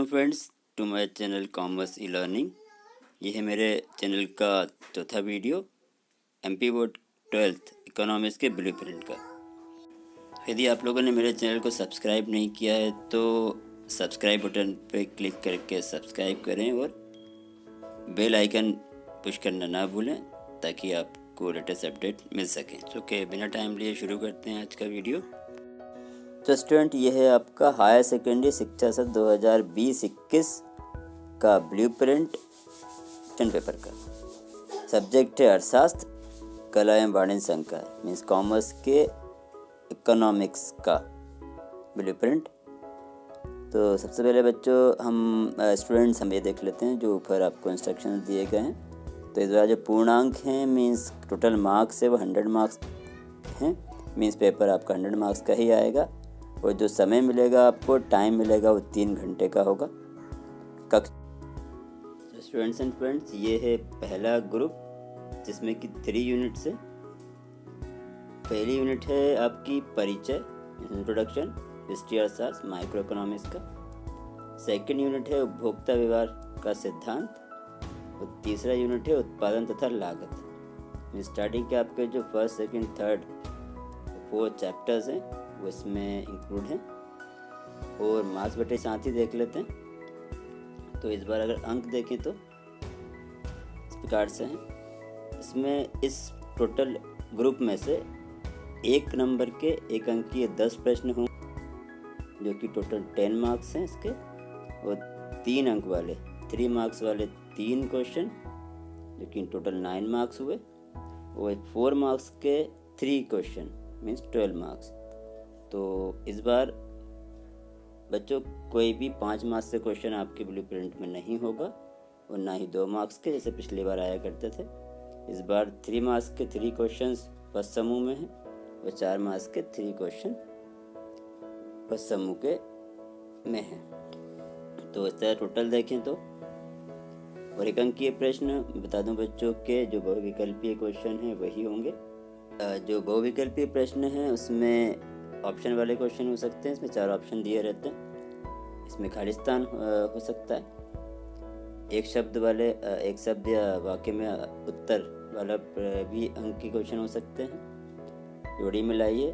Friends to my channel commerce e learning. ये है मेरे चैनल का चौथा video MP board 12th economics के ब्लूप्रिंट का। यदि आप लोगों ने मेरे चैनल को सब्सक्राइब नहीं किया है तो सब्सक्राइब बटन पर क्लिक करके सब्सक्राइब करें और बेल आइकन पुश करना ना भूलें ताकि आपको लेटेस्ट अपडेट मिल सके। ओके, बिना टाइम लिए शुरू करते हैं आज का वीडियो। तो स्टूडेंट, ये है आपका हायर सेकेंडरी शिक्षा सत्र 2020-21 का ब्लूप्रिंट 10 पेपर का। सब्जेक्ट है अर्थशास्त्र, कला एवं वाणिज्य संकाय मीन्स कॉमर्स के इकोनॉमिक्स का ब्लूप्रिंट। तो सबसे पहले बच्चों हम ये देख लेते हैं जो ऊपर आपको इंस्ट्रक्शन दिए गए हैं। तो इस बार जो पूर्णांक हैं मीन्स टोटल मार्क्स है वो 100 मार्क्स हैं, मीन्स पेपर आपका 100 मार्क्स का ही आएगा। और जो समय मिलेगा आपको, टाइम मिलेगा, वो 3 घंटे का होगा। स्टूडेंट्स एंड फ्रेंड्स, ये है पहला ग्रुप जिसमें कि 3 यूनिट्स है। पहली यूनिट है आपकी परिचय इंट्रोडक्शन, हिस्ट्री अर्थशास्त्र माइक्रो इकोनॉमिक्स का। सेकंड यूनिट है उपभोक्ता व्यवहार का सिद्धांत और तीसरा यूनिट है उत्पादन तथा लागत। स्टार्टिंग के आपके जो फर्स्ट सेकंड थर्ड 4 चैप्टर्स हैं वो इसमें इंक्लूड हैं। और मार्क्स बटे साथ ही देख लेते हैं। तो इस बार अगर अंक देखें तो इस प्रकार से हैं। इसमें इस टोटल ग्रुप में से 1 नंबर के 1 अंक के 10 प्रश्न होंगे जो कि टोटल 10 मार्क्स हैं इसके। और 3 अंक वाले 3 मार्क्स वाले 3 क्वेश्चन जो कि टोटल 9 मार्क्स हुए। और 4 मार्क्स के 3 क्वेश्चन मीन्स 12 मार्क्स। तो इस बार बच्चों कोई भी 5 मार्क्स से क्वेश्चन आपके ब्लूप्रिंट में नहीं होगा और ना ही 2 मार्क्स के जैसे पिछली बार आया करते थे। इस बार 3 मार्क्स के 3 क्वेश्चंस फर्स्ट समूह में हैं और 4 मार्क्स के 3 क्वेश्चन फर्स्ट समूह के में हैं। तो इस तरह टोटल देखें तो और 1 अंकीय प्रश्न बता दूं बच्चों के जो बहुविकल्पीय क्वेश्चन हैं वही होंगे। जो बहुविकल्पीय प्रश्न हैं उसमें ऑप्शन वाले क्वेश्चन हो सकते हैं। इसमें 4 ऑप्शन दिए रहते हैं। इसमें खालिस्तान हो सकता है। एक शब्द या वाक्य में उत्तर वाला भी अंक के क्वेश्चन हो सकते हैं। जोड़ी मिलाइए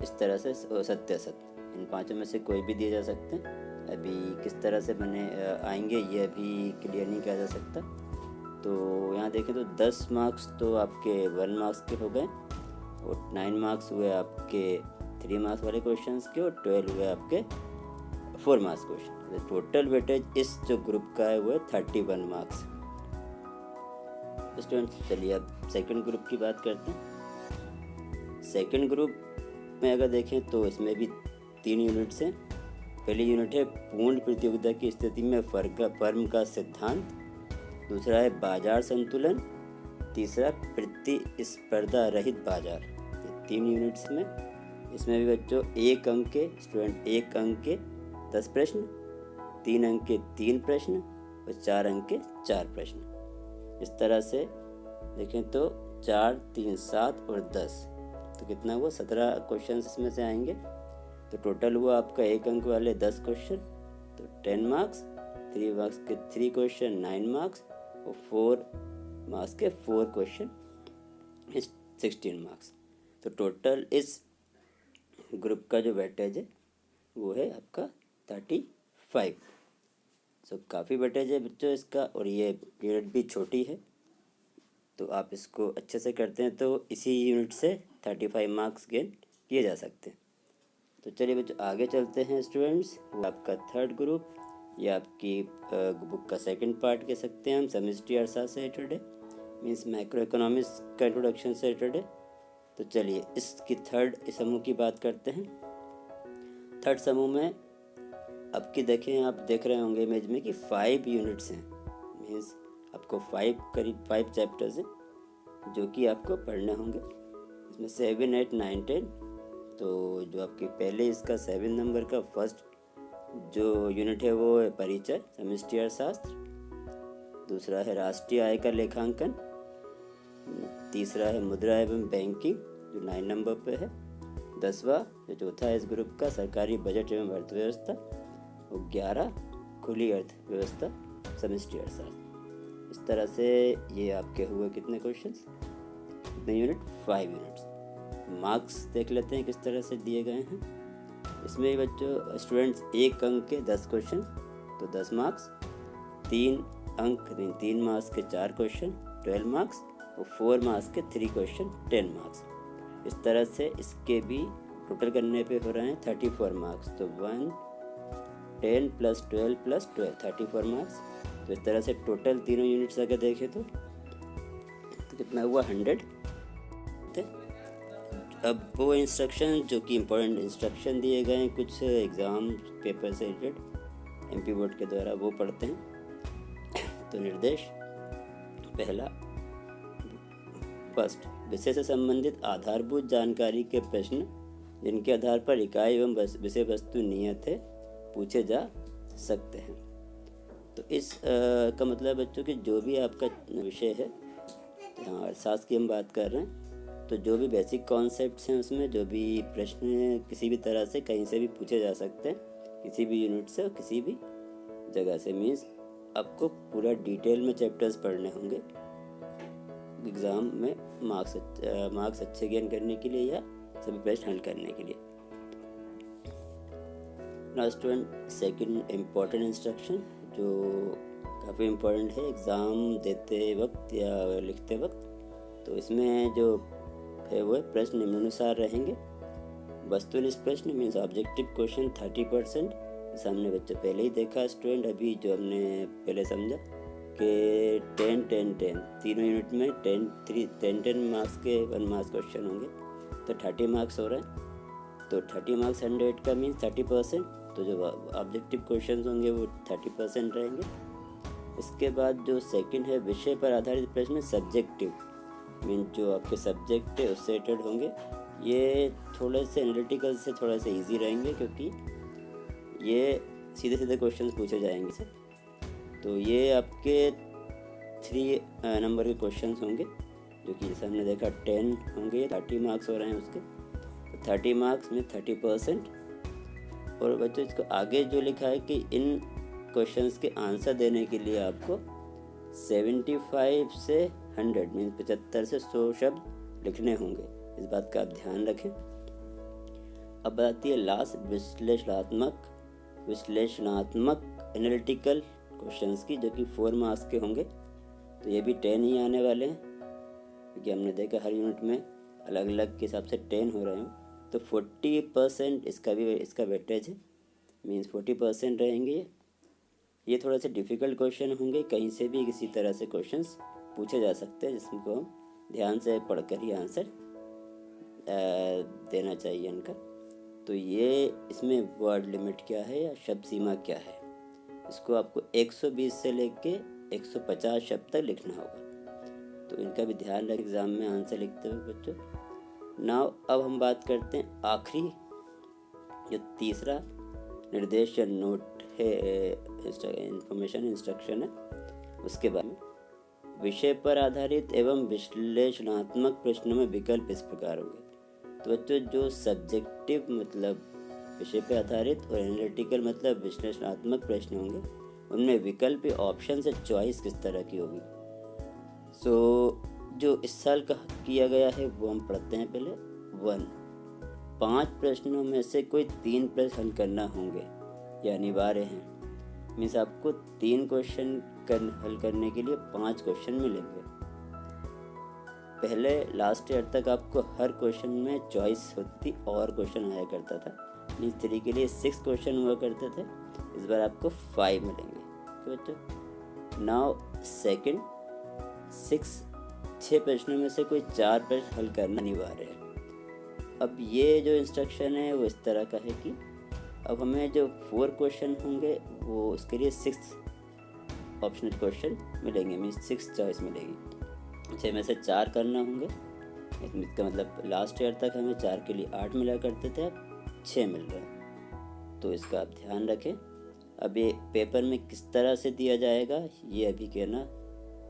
इस तरह से सत्य असत्य, इन 5 में से कोई भी दिए जा सकते हैं। अभी किस तरह से बने आएंगे ये अभी क्लियर नहीं किया जा सकता। तो यहाँ देखें तो 10 मार्क्स तो आपके 1 मार्क्स के हो गए और 9 मार्क्स हुए आपके 3 मार्क्स वाले क्वेश्चंस के और 12 हुए आपके 4 मार्क्स क्वेश्चन। टोटल वेटेज इस जो ग्रुप का है वो है 31 मार्क्स। स्टूडेंट्स चलिए अब सेकंड ग्रुप की बात करते हैं। सेकंड ग्रुप में अगर देखें तो इसमें भी 3 यूनिट्स हैं। पहली यूनिट है पूर्ण प्रतियोगिता की स्थिति में फर्म का सिद्धांत, दूसरा है बाजार संतुलन, तीसरा प्रतिस्पर्धा रहित बाजार। ये 3 यूनिट्स में इसमें भी बच्चों 1 अंक के 10 प्रश्न, 3 अंक के 3 प्रश्न और 4 अंक के 4 प्रश्न। इस तरह से देखें तो 4, 3, 7 और 10 तो कितना हुआ 17 क्वेश्चन इसमें से आएंगे। तो टोटल हुआ आपका 1 अंक वाले 10 क्वेश्चन तो 10 मार्क्स, 3 मार्क्स के 3 क्वेश्चन 9 मार्क्स और 4 मार्क्स के 4 क्वेश्चन 16 मार्क्स। तो टोटल इस ग्रुप का जो वेटेज है वो है आपका 35। सो काफ़ी वेटेज है बच्चों इसका और ये यूनिट भी छोटी है। तो आप इसको अच्छे से करते हैं तो इसी यूनिट से 35 मार्क्स गेन किए जा सकते हैं। तो चलिए बच्चों आगे चलते हैं स्टूडेंट्स। वो आपका थर्ड ग्रुप, ये आपकी बुक का सेकंड पार्ट कह सकते हैं हम। समष्टि अर्थशास्त्र से रिलेटेड है मीन्स माइक्रो इकोनॉमिक्स का इंट्रोडक्शन से रिलेटेड है। तो चलिए इसकी थर्ड समूह की बात करते हैं। थर्ड समूह में अब की देखें, आप देख रहे होंगे इमेज में कि 5 यूनिट्स हैं मीन्स आपको करीब 5 चैप्टर्स हैं जो कि आपको पढ़ने होंगे। इसमें 7, 8, 9, 10। तो जो आपके पहले इसका 7 नंबर का फर्स्ट जो यूनिट है वो है परिचय समष्टि अर्थशास्त्र, दूसरा है राष्ट्रीय आय का लेखांकन, तीसरा है मुद्रा एवं बैंकिंग जो 9 नंबर पे है, 10वां जो चौथा है इस ग्रुप का सरकारी बजट एवं अर्थव्यवस्था, और 11 खुली अर्थव्यवस्था समष्टि अर्थशास्त्र। इस तरह से ये आपके हुए कितने क्वेश्चंस, कितने यूनिट, 5 यूनिट्स। मार्क्स देख लेते हैं किस तरह से दिए गए हैं। इसमें बच्चों स्टूडेंट्स 1 अंक के 10 क्वेश्चन तो 10 मार्क्स, 3 मार्क्स के 4 क्वेश्चन 12 मार्क्स और 4 मार्क्स के 3 क्वेश्चन 10 मार्क्स। इस तरह से इसके भी टोटल करने पे हो रहे हैं 34 मार्क्स। तो 1 10 + 12 + 12 34 मार्क्स। तो इस तरह से टोटल तीनों यूनिट्स अगर देखें तो कितना हुआ, 100। अब वो इंस्ट्रक्शन जो कि इम्पोर्टेंट इंस्ट्रक्शन दिए गए हैं कुछ एग्ज़ाम पेपर से रिलेटेड MP बोर्ड के द्वारा, वो पढ़ते हैं। तो निर्देश पहला, फर्स्ट, विषय से संबंधित आधारभूत जानकारी के प्रश्न जिनके आधार पर इकाई एवं विषय वस्तु नियत है पूछे जा सकते हैं। तो इस का मतलब बच्चों कि जो भी आपका विषय है, यहाँ अर्थशास्त्र की हम बात कर रहे हैं, तो जो भी बेसिक कॉन्सेप्ट्स हैं उसमें जो भी प्रश्न किसी भी तरह से कहीं से भी पूछे जा सकते हैं, किसी भी यूनिट से और किसी भी जगह से। मीन्स आपको पूरा डिटेल में चैप्टर्स पढ़ने होंगे एग्ज़ाम में मार्क्स अच्छे गेन करने के लिए या सभी प्रश्न हल करने के लिए। Now student, second important instruction जो काफ़ी इम्पोर्टेंट है एग्ज़ाम देते वक्त या लिखते वक्त। तो इसमें जो है वो प्रश्न निम्नानुसार रहेंगे। वस्तुनिष्ठ प्रश्न मीन्स ऑब्जेक्टिव क्वेश्चन 30%। सामने बच्चे पहले ही देखा स्टूडेंट, अभी जो हमने पहले समझा कि 10 तीनों यूनिट में 10 मार्क्स के 1 मार्क्स क्वेश्चन होंगे, तो 30 मार्क्स हो रहे हैं। तो 30 मार्क्स 100 का मीन्स 30%। तो जो ऑब्जेक्टिव क्वेश्चन होंगे वो 30% रहेंगे। इसके बाद जो सेकंड है विषय पर आधारित प्रश्न सब्जेक्टिव, मीन जो आपके सब्जेक्ट है उससे रिलेटेड होंगे। ये थोड़े से एनालिटिकल से थोड़ा सा इजी रहेंगे क्योंकि ये सीधे सीधे क्वेश्चन पूछे जाएंगे सर। तो ये आपके 3 नंबर के क्वेश्चन होंगे जो कि जैसे हमने देखा 10 होंगे, 30 मार्क्स हो रहे हैं उसके। तो 30 मार्क्स में 30%। और बच्चों इसको आगे जो लिखा है कि इन क्वेश्चंस के आंसर देने के लिए आपको 75 से 100 मीन 75 से 100 शब्द लिखने होंगे। इस बात का आप ध्यान रखें। अब आती है लास्ट विश्लेषणात्मक एनालिटिकल क्वेश्चंस की, जो कि 4 मार्क्स के होंगे। तो ये भी 10 ही आने वाले हैं क्योंकि हमने देखा हर यूनिट में अलग अलग के हिसाब से 10 हो रहे हैं। तो 40% इसका वेटेज है, मीन्स 40% रहेंगे। ये थोड़ा सा डिफ़िकल्ट क्वेश्चन होंगे, कहीं से भी किसी तरह से क्वेश्चंस पूछे जा सकते हैं जिसको हम ध्यान से पढ़कर ही आंसर देना चाहिए इनका। तो ये इसमें वर्ड लिमिट क्या है या शब्द सीमा क्या है, इसको आपको 120 से लेके 150 शब्द तक लिखना होगा। तो इनका भी ध्यान रखें एग्ज़ाम में आंसर लिखते हुए बच्चों। नाउ अब हम बात करते हैं आखिरी जो तीसरा निर्देश या नोट है, इंफॉर्मेशन इंस्ट्रक्शन है, उसके बारे में। विषय पर आधारित एवं विश्लेषणात्मक प्रश्नों में विकल्प इस प्रकार होंगे। तो बच्चों जो सब्जेक्टिव मतलब विषय पर आधारित और एनालिटिकल मतलब विश्लेषणात्मक प्रश्न होंगे, उनमें विकल्प ऑप्शन से चॉइस किस तरह की होगी। जो इस साल का किया गया है वो हम पढ़ते हैं पहले। 1, 5 प्रश्नों में से कोई 3 प्रश्न हल करना होंगे, ये अनिवार्य हैं। मीन्स आपको 3 क्वेश्चन हल करने के लिए 5 क्वेश्चन मिलेंगे। पहले लास्ट ईयर तक आपको हर क्वेश्चन में चॉइस होती थी और क्वेश्चन आया करता था। मीन्स 3 के लिए 6 क्वेश्चन हुआ करते थे, इस बार आपको 5 मिलेंगे। बच्चों नाउ सेकंड 6 प्रश्नों में से कोई 4 प्रश्न हल करना अनिवार्य है। अब ये जो इंस्ट्रक्शन है वो इस तरह का है कि अब हमें जो 4 क्वेश्चन होंगे वो उसके लिए 6 ऑप्शनल क्वेश्चन मिलेंगे, मीन्स 6 चॉइस मिलेगी। 6 में से 4 करना होंगे। इसका मतलब लास्ट ईयर तक हमें 4 के लिए 8 मिला करते थे, अब 6 मिल रहा है। तो इसका आप ध्यान रखें। अब ये पेपर में किस तरह से दिया जाएगा ये अभी कहना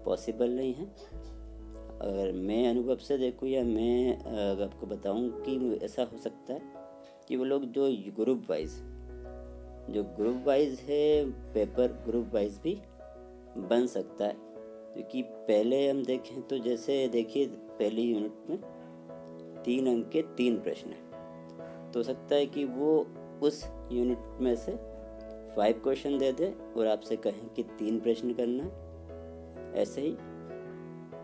पॉसिबल नहीं है। अगर मैं अनुभव से देखूँ या मैं आपको बताऊँ कि ऐसा हो सकता है कि वो लोग जो ग्रुप वाइज जो ग्रुप वाइज है पेपर ग्रुप वाइज भी बन सकता है, क्योंकि पहले हम देखें तो जैसे देखिए पहली यूनिट में 3 अंक के 3 प्रश्न हैं, तो हो सकता है कि वो उस यूनिट में से 5 क्वेश्चन दे दे और आपसे कहें कि 3 प्रश्न करना है। ऐसे ही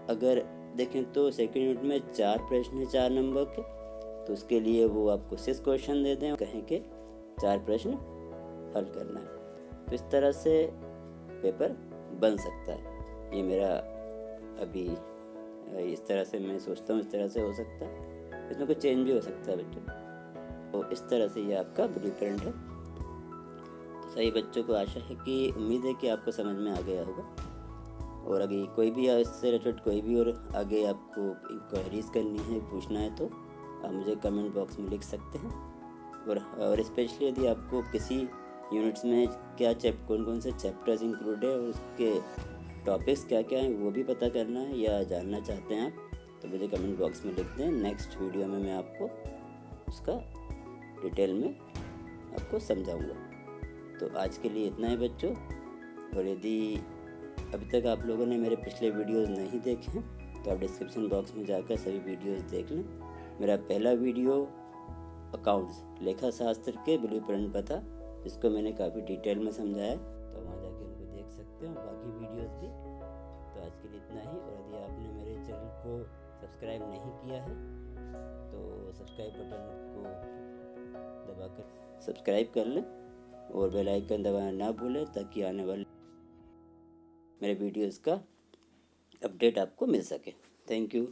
अगर देखें तो सेकेंड यूनिट में 4 प्रश्न है 4 नंबर के, तो उसके लिए वो आपको 6 क्वेश्चन दे दें और कहें कि 4 प्रश्न हल करना है। तो इस तरह से पेपर बन सकता है। ये मेरा अभी इस तरह से मैं सोचता हूँ, इस तरह से हो सकता है, इसमें कुछ चेंज भी हो सकता है बच्चों। तो इस तरह से ये आपका ब्लूप्रिंट है। तो सही बच्चों को आशा है कि उम्मीद है कि आपको समझ में आ गया होगा। और अगर कोई भी इससे रिलेटेड कोई भी और आगे आपको इंक्वायरीज करनी है, पूछना है, तो आप मुझे कमेंट बॉक्स में लिख सकते हैं। और स्पेशली यदि आपको किसी यूनिट्स में क्या कौन कौन से चैप्टर्स इंक्लूड है और उसके टॉपिक्स क्या क्या हैं वो भी पता करना है या जानना चाहते हैं आप, तो मुझे कमेंट बॉक्स में लिख दें। नेक्स्ट वीडियो में मैं आपको उसका डिटेल में आपको समझाऊंगा। तो आज के लिए इतना ही बच्चों। और यदि अभी तक आप लोगों ने मेरे पिछले वीडियोस नहीं देखे हैं तो आप डिस्क्रिप्शन बॉक्स में जाकर सभी वीडियोस देख लें। मेरा पहला वीडियो अकाउंट्स लेखा शास्त्र के ब्लूप्रिंट पर था, जिसको मैंने काफ़ी डिटेल में समझाया, तो वहाँ जाके उनको देख सकते हो, बाकी वीडियोस भी। तो आज के लिए इतना ही। और यदि आपने मेरे चैनल को सब्सक्राइब नहीं किया है तो सब्सक्राइब बटन को दबाकर सब्सक्राइब कर लें और बेल आइकन दबाना ना भूलें, ताकि आने वाले मेरे वीडियोस का अपडेट आपको मिल सके। Thank you.